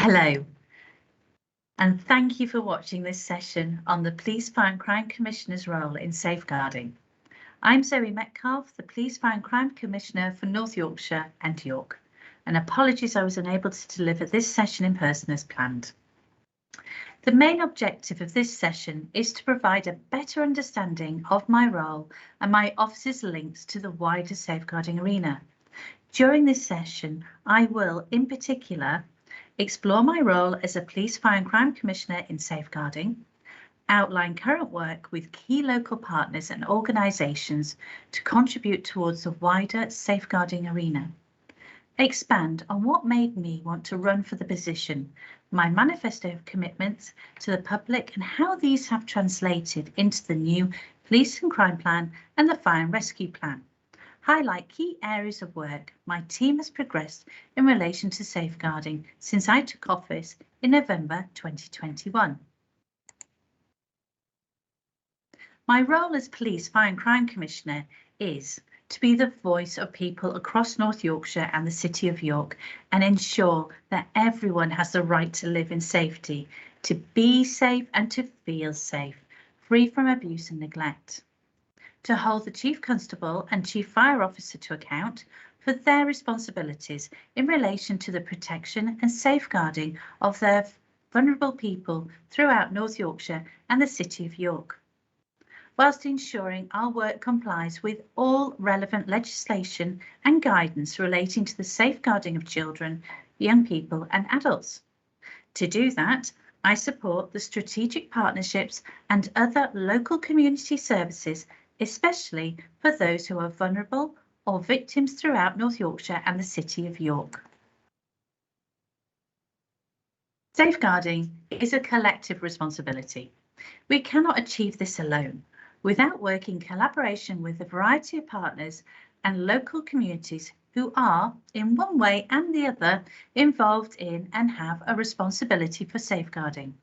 Hello, and thank you for watching this session on the Police, Fire and Crime Commissioner's role in safeguarding. I'm Zoe Metcalfe, the Police, Fire and Crime Commissioner for North Yorkshire and York, and apologies I was unable to deliver this session in person as planned. The main objective of this session is to provide a better understanding of my role and my office's links to the wider safeguarding arena. During this session, I will, in particular, explore my role as a Police, Fire and Crime Commissioner in safeguarding, outline current work with key local partners and organisations to contribute towards the wider safeguarding arena, expand on what made me want to run for the position, my manifesto commitments to the public and how these have translated into the new Police and Crime Plan and the Fire and Rescue Plan. Highlight key areas of work my team has progressed in relation to safeguarding since I took office in November 2021. My role as Police, Fire and Crime Commissioner is to be the voice of people across North Yorkshire and the City of York and ensure that everyone has the right to live in safety, to be safe and to feel safe, free from abuse and neglect. To hold the Chief Constable and Chief Fire Officer to account for their responsibilities in relation to the protection and safeguarding of their vulnerable people throughout North Yorkshire and the City of York, whilst ensuring our work complies with all relevant legislation and guidance relating to the safeguarding of children, young people and adults. To do that, I support the strategic partnerships and other local community services, especially for those who are vulnerable or victims throughout North Yorkshire and the City of York. Safeguarding is a collective responsibility. We cannot achieve this alone without working in collaboration with a variety of partners and local communities who are, in one way and the other, involved in and have a responsibility for safeguarding.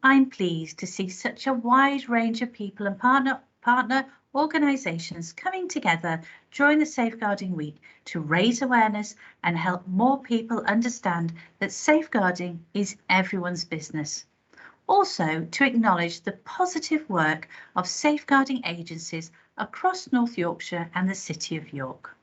I'm pleased to see such a wide range of people and partner organisations coming together during the Safeguarding Week to raise awareness and help more people understand that safeguarding is everyone's business. Also, to acknowledge the positive work of safeguarding agencies across North Yorkshire and the City of York.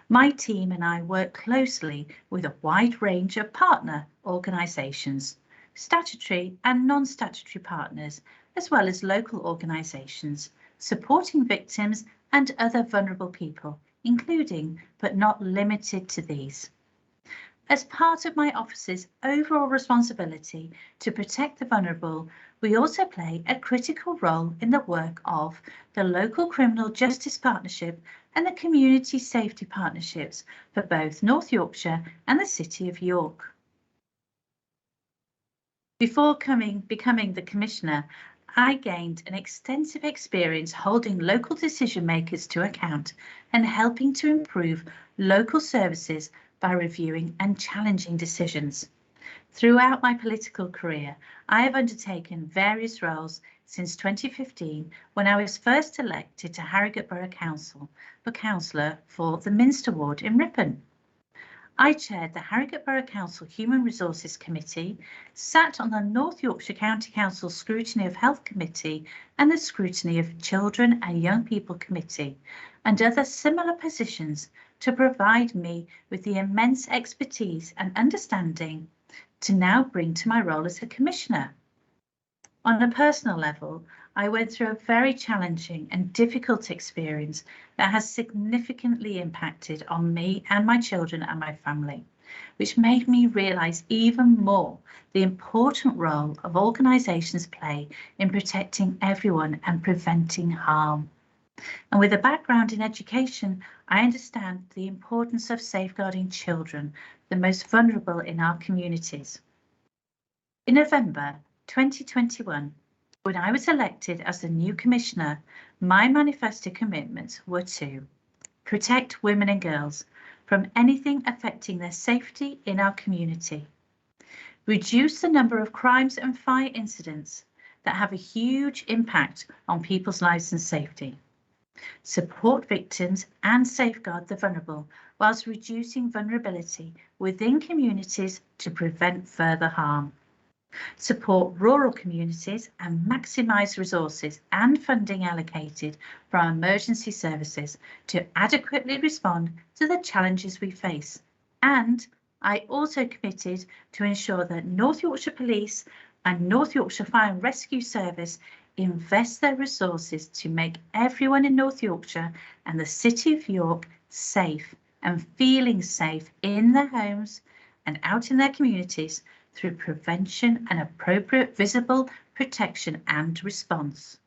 My team and I work closely with a wide range of partner organisations, statutory and non-statutory partners, as well as local organisations, supporting victims and other vulnerable people, including but not limited to these. As part of my office's overall responsibility to protect the vulnerable, we also play a critical role in the work of the Local Criminal Justice Partnership and the Community Safety Partnerships for both North Yorkshire and the City of York. Before becoming the Commissioner, I gained an extensive experience holding local decision makers to account and helping to improve local services by reviewing and challenging decisions. Throughout my political career, I have undertaken various roles since 2015 when I was first elected to Harrogate Borough Council for Councillor for the Minster Ward in Ripon. I chaired the Harrogate Borough Council Human Resources Committee, sat on the North Yorkshire County Council Scrutiny of Health Committee and the Scrutiny of Children and Young People Committee, and other similar positions to provide me with the immense expertise and understanding to now bring to my role as a Commissioner. On a personal level, I went through a very challenging and difficult experience that has significantly impacted on me and my children and my family, which made me realise even more the important role of organisations play in protecting everyone and preventing harm. And with a background in education, I understand the importance of safeguarding children, the most vulnerable in our communities. In November 2021, when I was elected as the new Commissioner, my manifesto commitments were to protect women and girls from anything affecting their safety in our community, reduce the number of crimes and fire incidents that have a huge impact on people's lives and safety, support victims and safeguard the vulnerable whilst reducing vulnerability within communities to prevent further harm. Support rural communities and maximise resources and funding allocated for our emergency services to adequately respond to the challenges we face. And I also committed to ensure that North Yorkshire Police and North Yorkshire Fire and Rescue Service invest their resources to make everyone in North Yorkshire and the City of York safe and feeling safe in their homes and out in their communities through prevention and appropriate visible protection and response.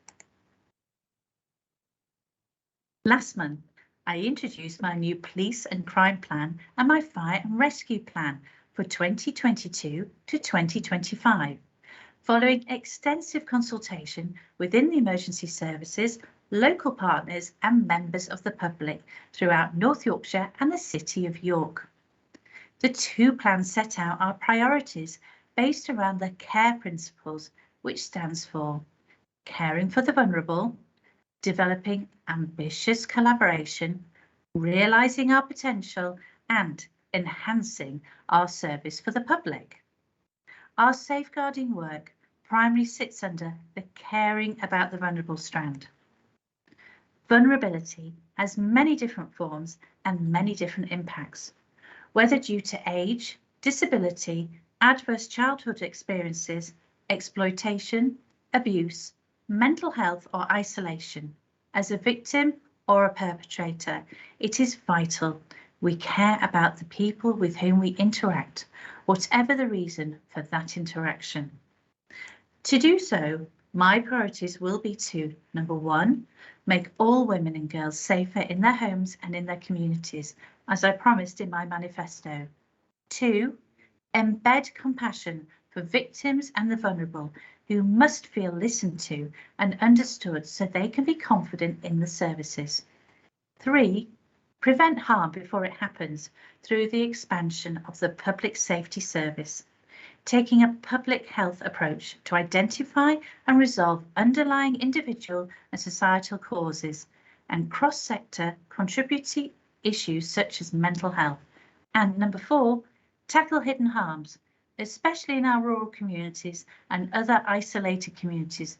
Last month, I introduced my new police and crime plan and my fire and rescue plan for 2022 to 2025, following extensive consultation within the emergency services, local partners and members of the public throughout North Yorkshire and the City of York. The two plans set out our priorities based around the CARE principles, which stands for caring for the vulnerable, developing ambitious collaboration, realising our potential and enhancing our service for the public. Our safeguarding work primarily sits under the caring about the vulnerable strand. Vulnerability has many different forms and many different impacts, whether due to age, disability, adverse childhood experiences, exploitation, abuse, mental health or isolation. As a victim or a perpetrator, it is vital we care about the people with whom we interact, whatever the reason for that interaction. To do so, my priorities will be to, number one, make all women and girls safer in their homes and in their communities, as I promised in my manifesto. 2, embed compassion for victims and the vulnerable who must feel listened to and understood so they can be confident in the services. 3, prevent harm before it happens through the expansion of the Public Safety Service, taking a public health approach to identify and resolve underlying individual and societal causes and cross-sector contributing issues such as mental health. And number 4, tackle hidden harms, especially in our rural communities and other isolated communities.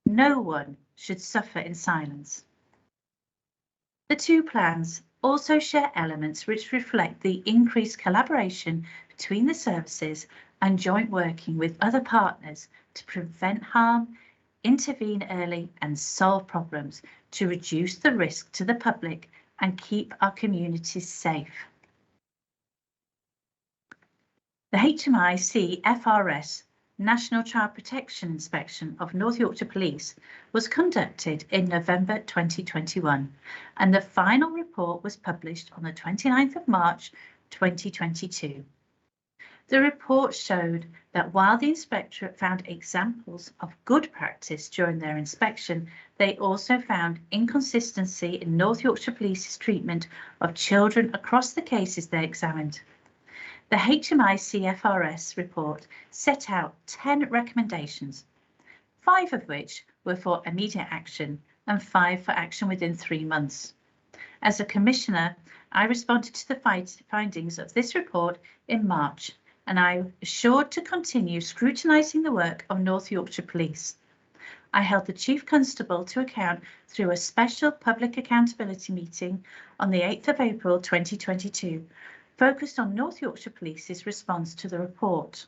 No one should suffer in silence. The two plans also share elements which reflect the increased collaboration between the services and joint working with other partners to prevent harm, intervene early and solve problems to reduce the risk to the public and keep our communities safe. The HMICFRS National Child Protection Inspection of North Yorkshire Police was conducted in November 2021 and the final report was published on the 29th of March 2022. The report showed that while the inspectorate found examples of good practice during their inspection, they also found inconsistency in North Yorkshire Police's treatment of children across the cases they examined. The HMICFRS report set out 10 recommendations, 5 of which were for immediate action and 5 for action within 3 months. As a Commissioner, I responded to the findings of this report in March, and I assured to continue scrutinising the work of North Yorkshire Police. I held the Chief Constable to account through a special public accountability meeting on the 8th of April 2022, focused on North Yorkshire Police's response to the report.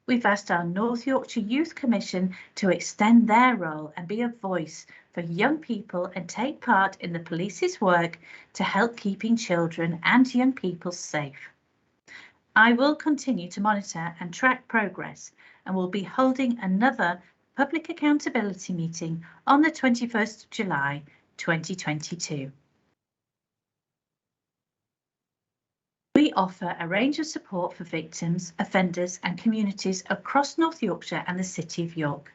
We've asked our North Yorkshire Youth Commission to extend their role and be a voice for young people and take part in the police's work to help keeping children and young people safe. I will continue to monitor and track progress and will be holding another public accountability meeting on the 21st of July 2022. We offer a range of support for victims, offenders and communities across North Yorkshire and the City of York.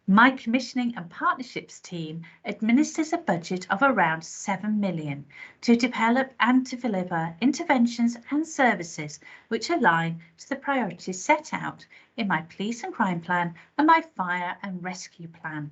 My commissioning and partnerships team administers a budget of around 7 million to develop and to deliver interventions and services which align to the priorities set out in my police and crime plan and my fire and rescue plan.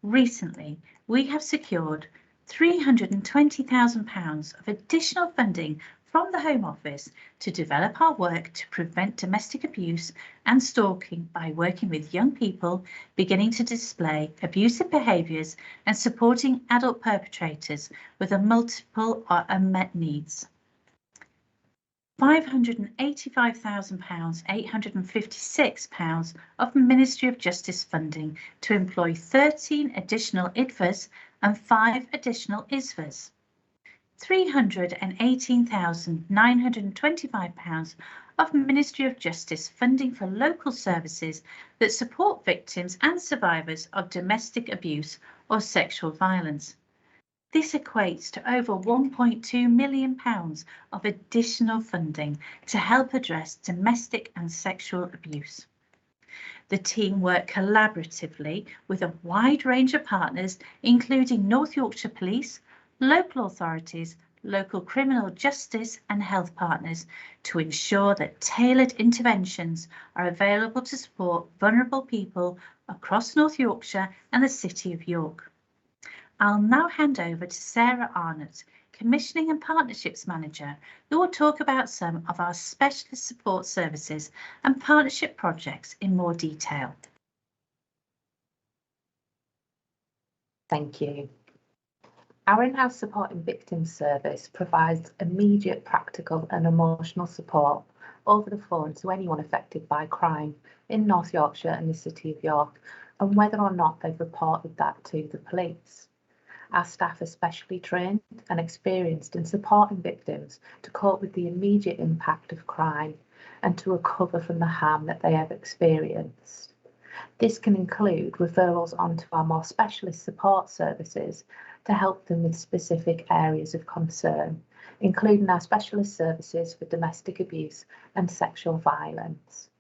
Recently, we have secured £320,000 of additional funding from the Home Office to develop our work to prevent domestic abuse and stalking by working with young people beginning to display abusive behaviours and supporting adult perpetrators with a multiple or unmet needs. £585,000, £856 of Ministry of Justice funding to employ 13 additional IDFAs and 5 additional ISFAs. £318,925 of Ministry of Justice funding for local services that support victims and survivors of domestic abuse or sexual violence. This equates to over £1.2 million of additional funding to help address domestic and sexual abuse. The team worked collaboratively with a wide range of partners, including North Yorkshire Police, local authorities, local criminal justice and health partners, to ensure that tailored interventions are available to support vulnerable people across North Yorkshire and the City of York. I'll now hand over to Sarah Arnott, Commissioning and Partnerships Manager, who will talk about some of our specialist support services and partnership projects in more detail. Thank you. Our in-house supporting victims service provides immediate practical and emotional support over the phone to anyone affected by crime in North Yorkshire and the City of York, and whether or not they've reported that to the police. Our staff are specially trained and experienced in supporting victims to cope with the immediate impact of crime and to recover from the harm that they have experienced. This can include referrals onto our more specialist support services to help them with specific areas of concern, including our specialist services for domestic abuse and sexual violence.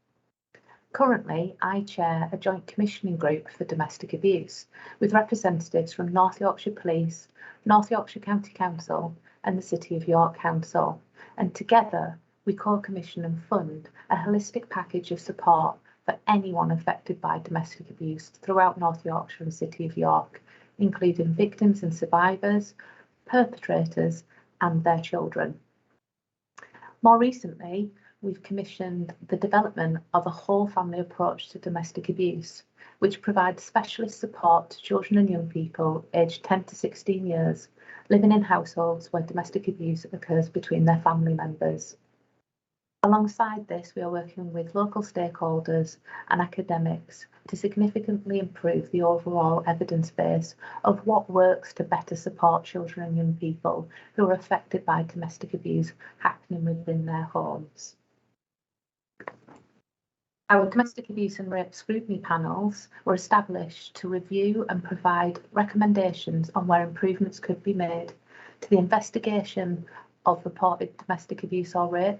Currently, I chair a joint commissioning group for domestic abuse with representatives from North Yorkshire Police, North Yorkshire County Council and the City of York Council, and together we co-commission and fund a holistic package of support for anyone affected by domestic abuse throughout North Yorkshire and City of York, including victims and survivors, perpetrators and their children. More recently, we've commissioned the development of a whole family approach to domestic abuse, which provides specialist support to children and young people aged 10 to 16 years living in households where domestic abuse occurs between their family members. Alongside this, we are working with local stakeholders and academics to significantly improve the overall evidence base of what works to better support children and young people who are affected by domestic abuse happening within their homes. Our domestic abuse and rape scrutiny panels were established to review and provide recommendations on where improvements could be made to the investigation of reported domestic abuse or rape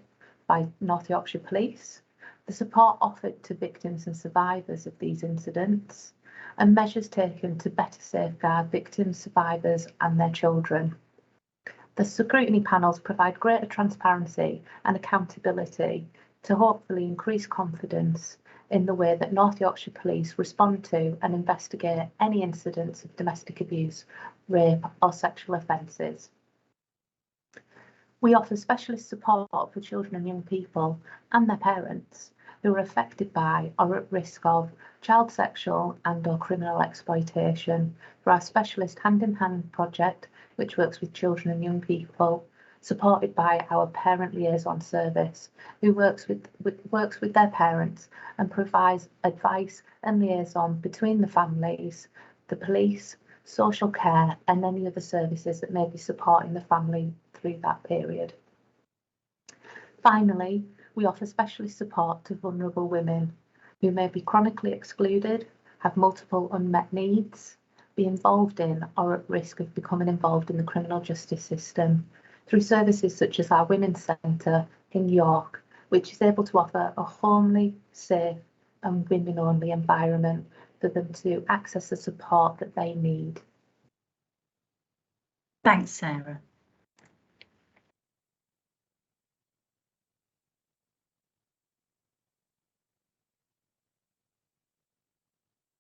by North Yorkshire Police, the support offered to victims and survivors of these incidents, and measures taken to better safeguard victims, survivors and their children. The scrutiny panels provide greater transparency and accountability to hopefully increase confidence in the way that North Yorkshire Police respond to and investigate any incidents of domestic abuse, rape or sexual offences. We offer specialist support for children and young people and their parents who are affected by or at risk of child sexual and/or criminal exploitation through our specialist hand-in-hand project, which works with children and young people, supported by our parent liaison service, who works with their parents and provides advice and liaison between the families, the police, social care and any other services that may be supporting the family through that period. Finally, we offer specialist support to vulnerable women who may be chronically excluded, have multiple unmet needs, be involved in or at risk of becoming involved in the criminal justice system, through services such as our Women's Centre in York, which is able to offer a homely, safe and women-only environment for them to access the support that they need. Thanks, Sarah.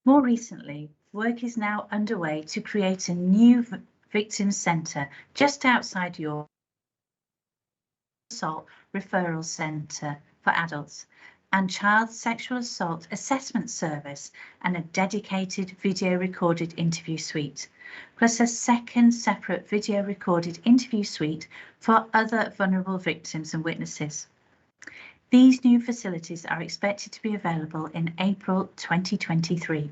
More recently, work is now underway to create a new Victims Centre, just outside York, Assault Referral Centre for adults, and Child Sexual Assault Assessment Service, and a dedicated video recorded interview suite, plus a second separate video recorded interview suite for other vulnerable victims and witnesses. These new facilities are expected to be available in April 2023.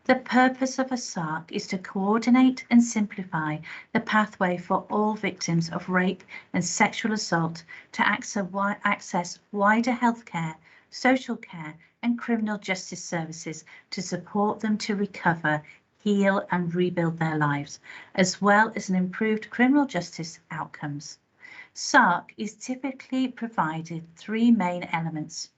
The purpose of a SARC is to coordinate and simplify the pathway for all victims of rape and sexual assault to access wider healthcare, social care and criminal justice services to support them to recover, heal and rebuild their lives, as well as an improved criminal justice outcomes. SARC is typically provided three main elements: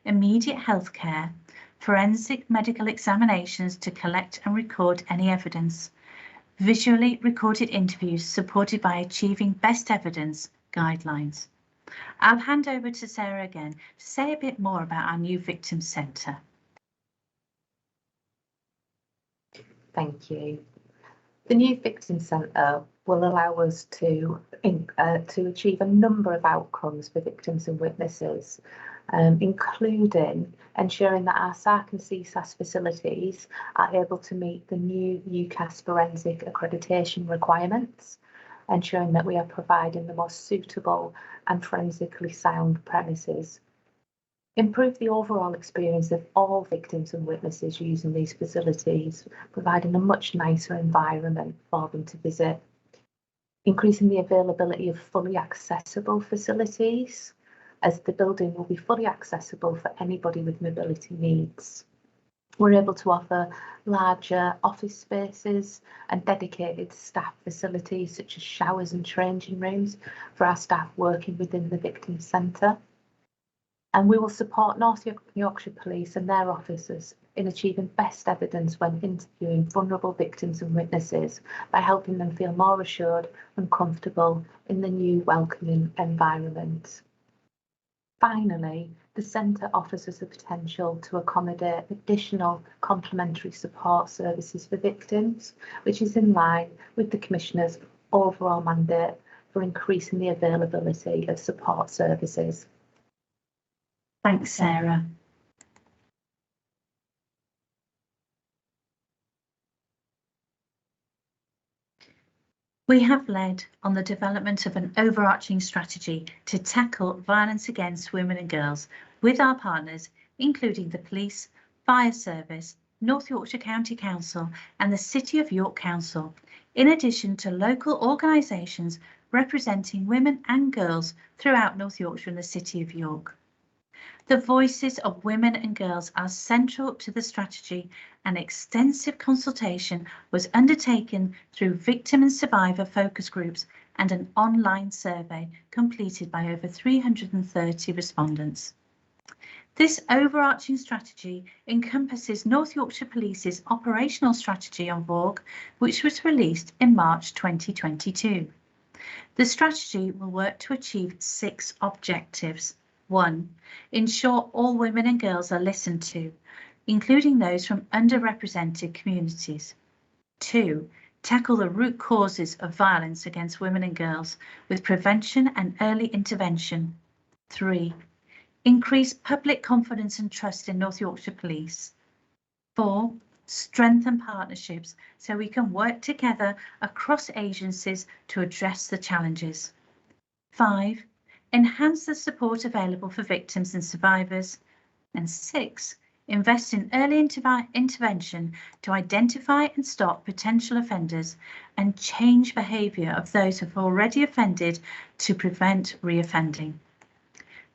immediate healthcare, forensic medical examinations to collect and record any evidence, visually recorded interviews supported by achieving best evidence guidelines. I'll hand over to Sarah again to say a bit more about our new Victims Centre. Thank you. The new Victims Centre will allow us to achieve a number of outcomes for victims and witnesses, including ensuring that our SARC and CSAS facilities are able to meet the new UCAS forensic accreditation requirements, ensuring that we are providing the most suitable and forensically sound premises, improve the overall experience of all victims and witnesses using these facilities, providing a much nicer environment for them to visit, increasing the availability of fully accessible facilities, as the building will be fully accessible for anybody with mobility needs. We're able to offer larger office spaces and dedicated staff facilities such as showers and changing rooms for our staff working within the Victims Centre. And we will support North Yorkshire Police and their officers in achieving best evidence when interviewing vulnerable victims and witnesses by helping them feel more assured and comfortable in the new welcoming environment. Finally, the centre offers us the potential to accommodate additional complementary support services for victims, which is in line with the Commissioner's overall mandate for increasing the availability of support services. Thanks, Sarah. We have led on the development of an overarching strategy to tackle violence against women and girls with our partners, including the Police, Fire Service, North Yorkshire County Council and the City of York Council, in addition to local organisations representing women and girls throughout North Yorkshire and the City of York. The voices of women and girls are central to the strategy, and extensive consultation was undertaken through victim and survivor focus groups and an online survey completed by over 330 respondents. This overarching strategy encompasses North Yorkshire Police's operational strategy on VAUG, which was released in March 2022. The strategy will work to achieve 6 objectives. 1. Ensure all women and girls are listened to, including those from underrepresented communities. 2. Tackle the root causes of violence against women and girls with prevention and early intervention. 3. Increase public confidence and trust in North Yorkshire Police. 4. Strengthen partnerships so we can work together across agencies to address the challenges. 5. Enhance the support available for victims and survivors. And 6. Invest in early intervention to identify and stop potential offenders and change behaviour of those who have already offended to prevent reoffending.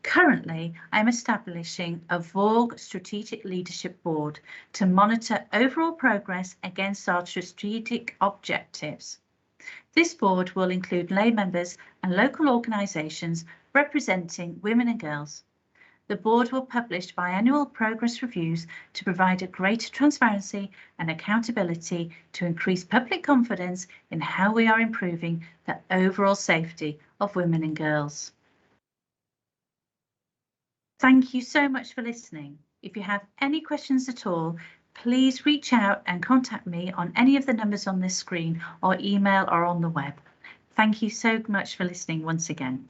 Currently, I am establishing a VAUG Strategic Leadership Board to monitor overall progress against our strategic objectives. This board will include lay members and local organisations representing women and girls. The board will publish biannual progress reviews to provide a greater transparency and accountability to increase public confidence in how we are improving the overall safety of women and girls. Thank you so much for listening. If you have any questions at all, please reach out and contact me on any of the numbers on this screen or email or on the web. Thank you so much for listening once again.